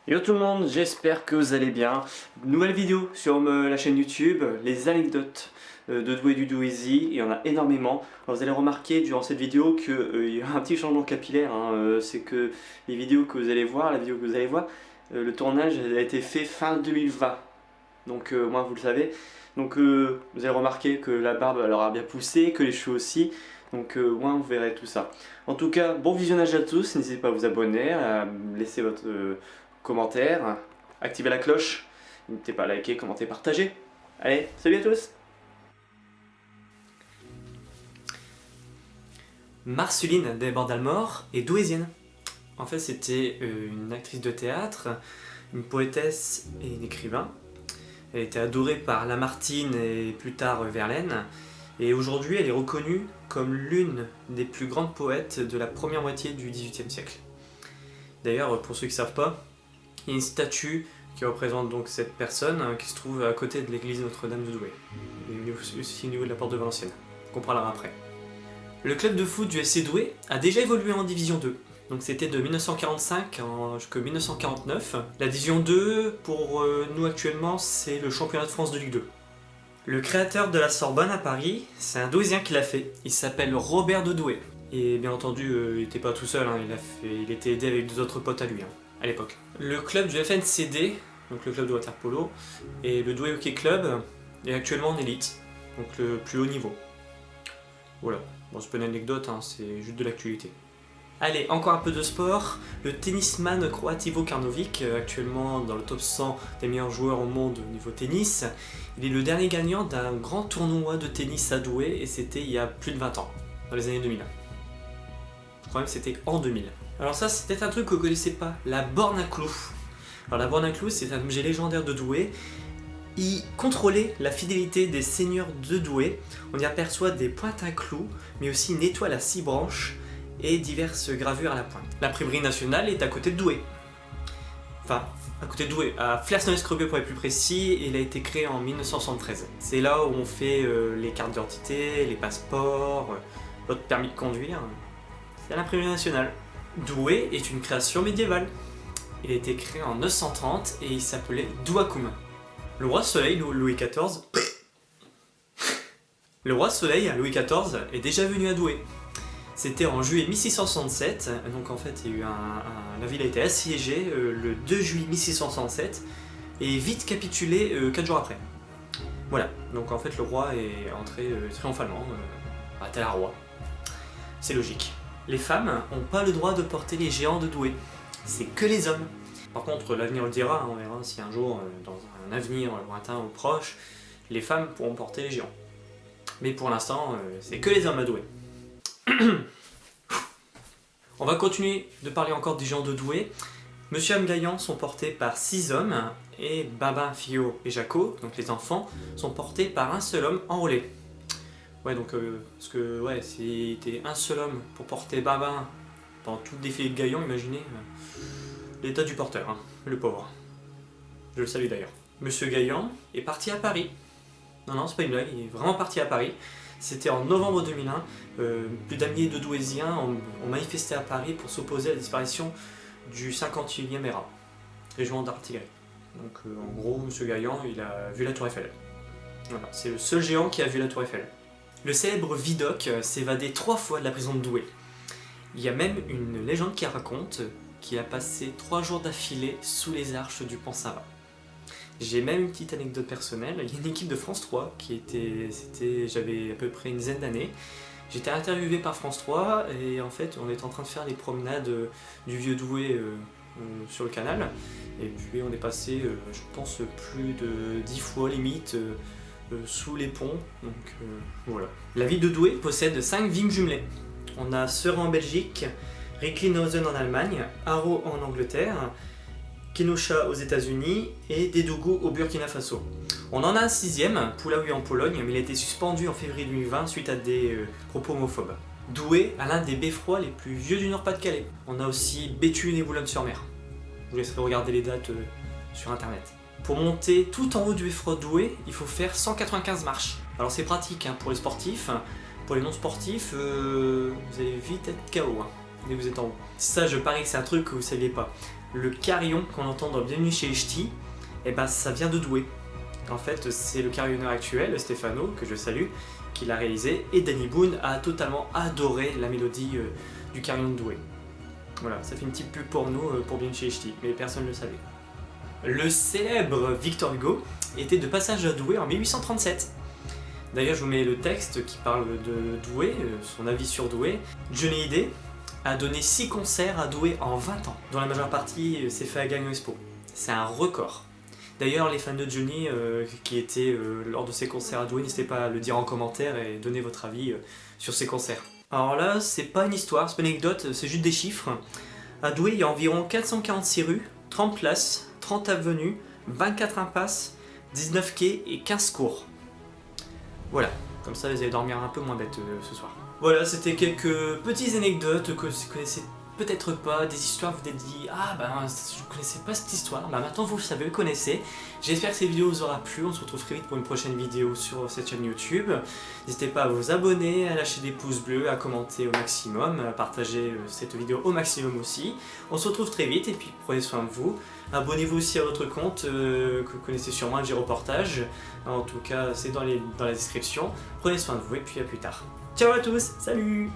Yo tout le monde, j'espère que vous allez bien. Nouvelle vidéo sur la chaîne YouTube, les anecdotes de Doué du Douézy, il y en a énormément. Alors, vous allez remarquer durant cette vidéo qu'il y a un petit changement capillaire, c'est que les vidéos que vous allez voir, la vidéo que vous allez voir, le tournage a été fait fin 2020. Donc moi vous le savez. Donc vous allez remarquer que la barbe elle aura bien poussé, que les cheveux aussi. Donc moi vous verrez tout ça. En tout cas, bon visionnage à tous. N'hésitez pas à vous abonner, à laisser votre commentaire, activer la cloche. N'hésitez pas à liker, commenter, partager. Allez, salut à tous. Marceline Desbordes-Almort est douésienne. En fait, c'était une actrice de théâtre, une poétesse et une écrivain. Elle était adorée par Lamartine et plus tard Verlaine. Et aujourd'hui, elle est reconnue comme l'une des plus grandes poètes de la première moitié du XVIIIe siècle. D'ailleurs, pour ceux qui ne savent pas, il y a une statue qui représente donc cette personne qui se trouve à côté de l'église Notre-Dame de Douai. Et aussi au niveau de la porte de Valenciennes. On parlera après. Le club de foot du FC Douai a déjà évolué en Division 2. Donc c'était de 1945 jusqu'à 1949. La Division 2, pour nous actuellement, c'est le championnat de France de Ligue 2. Le créateur de la Sorbonne à Paris, c'est un Douaisien qui l'a fait. Il s'appelle Robert de Douai. Et bien entendu, il n'était pas tout seul, il était aidé avec deux autres potes à lui, à l'époque. Le club du FNCD, donc le club de water-polo, et le Douai Hockey Club est actuellement en élite, donc le plus haut niveau. Voilà, bon, c'est pas une anecdote, c'est juste de l'actualité. Allez, encore un peu de sport. Le tennisman croate Ivo Karlovic, actuellement dans le top 100 des meilleurs joueurs au monde au niveau tennis, il est le dernier gagnant d'un grand tournoi de tennis à Douai et c'était il y a plus de 20 ans, dans les années 2000. Le problème c'était en 2000. Alors ça c'est peut-être un truc que vous ne connaissez pas, la borne à clous. Alors la borne à clous c'est un objet légendaire de Douai. Il contrôlait la fidélité des seigneurs de Douai. On y aperçoit des pointes à clous, mais aussi une étoile à 6 branches et diverses gravures à la pointe. L'imprimerie nationale est à côté de Douai. Enfin, à côté de Douai, à Flers-Neuez-Scrobeux pour être plus précis, et il a été créé en 1973. C'est là où on fait les cartes d'identité, les passeports, votre permis de conduire. C'est à l'imprimerie nationale. Douai est une création médiévale. Il a été créé en 930 et il s'appelait Douakoum. Le roi Soleil, Louis XIV, est déjà venu à Douai. C'était en juillet 1667, donc en fait la ville a été assiégée le 2 juillet 1667 et vite capitulée 4 jours après. Voilà, donc en fait le roi est entré triomphalement, tel un roi. C'est logique. Les femmes n'ont pas le droit de porter les géants de Douai, c'est que les hommes. Par contre, l'avenir le dira, on verra si un jour, dans un avenir lointain ou proche, les femmes pourront porter les géants. Mais pour l'instant, c'est que les hommes à Douai. On va continuer de parler encore des géants de Douai. Monsieur et Madame Gaillan sont portés par 6 hommes, et Babin, Fio et Jaco, donc les enfants, sont portés par un seul homme en relais. Ouais, donc, parce que, ouais, si t'es un seul homme pour porter Babin pendant tout le défilé de Gaillan, imaginez l'état du porteur, le pauvre. Je le salue d'ailleurs. Monsieur Gaillan est parti à Paris. Non, c'est pas une blague, il est vraiment parti à Paris. C'était en novembre 2001. Plus d'un millier de Douaisiens ont manifesté à Paris pour s'opposer à la disparition du 51e ERA, régiment d'artillerie. Donc en gros, Monsieur Gaillan, il a vu la Tour Eiffel. Voilà, c'est le seul géant qui a vu la Tour Eiffel. Le célèbre Vidocq s'est évadé 3 fois de la prison de Douai. Il y a même une légende qui raconte qu'il a passé 3 jours d'affilée sous les arches du pont Saint-Va. J'ai même une petite anecdote personnelle. Il y a une équipe de France 3 j'avais à peu près une dizaine d'années. J'étais interviewé par France 3 et en fait on était en train de faire les promenades du vieux Douai sur le canal. Et puis on est passé, je pense, plus de 10 fois limite sous les ponts. Donc voilà. La ville de Douai possède 5 vignes jumelées. On a Seuren en Belgique, Recklinghausen en Allemagne, Haro en Angleterre, Kenosha aux États-Unis et Dédougou au Burkina Faso. On en a un 6e, Puławy en Pologne, mais il a été suspendu en février 2020 suite à des propos homophobes. Douai a l'un des beffrois les plus vieux du Nord-Pas-de-Calais. On a aussi Béthune et Boulogne-sur-Mer. Je vous laisserai regarder les dates sur internet. Pour monter tout en haut du beffroi de Douai, il faut faire 195 marches. Alors c'est pratique pour les sportifs. Pour les non-sportifs, vous allez vite être KO dès que vous êtes en haut. Ça, je parie que c'est un truc que vous ne saviez pas. le carillon qu'on entend dans Bienvenue chez les Ch'tis, et ben ça vient de Douai. En fait, c'est le carillonneur actuel, Stéphano, que je salue, qui l'a réalisé, et Danny Boone a totalement adoré la mélodie du carillon de Douai. Voilà, ça fait une petite pub pour nous, pour Bienvenue chez les Ch'tis, mais personne ne le savait. Le célèbre Victor Hugo était de passage à Douai en 1837. D'ailleurs, je vous mets le texte qui parle de Douai, son avis sur Douai. Johnny Hallyday a donné 6 concerts à Douai en 20 ans, dont la majeure partie s'est fait à Gagnon Expo. C'est un record. D'ailleurs, les fans de Johnny qui étaient lors de ses concerts à Douai, n'hésitez pas à le dire en commentaire et donner votre avis sur ces concerts. Alors là, c'est pas une histoire, c'est pas une anecdote, c'est juste des chiffres. À Douai, il y a environ 446 rues, 30 places, 30 avenues, 24 impasses, 19 quais et 15 cours. Voilà, comme ça vous allez dormir un peu moins bête ce soir. Voilà, c'était quelques petites anecdotes que vous connaissez peut-être pas, des histoires vous vous êtes dit ah ben je connaissais pas cette histoire, bah maintenant vous le savez, vous le connaissez. J'espère que cette vidéo vous aura plu, on se retrouve très vite pour une prochaine vidéo sur cette chaîne YouTube. N'hésitez pas à vous abonner, à lâcher des pouces bleus, à commenter au maximum, à partager cette vidéo au maximum aussi. On se retrouve très vite et puis prenez soin de vous. Abonnez-vous aussi à votre compte que vous connaissez sûrement, un Reportage. En tout cas c'est dans la description. Prenez soin de vous et puis à plus tard. Ciao à tous, salut!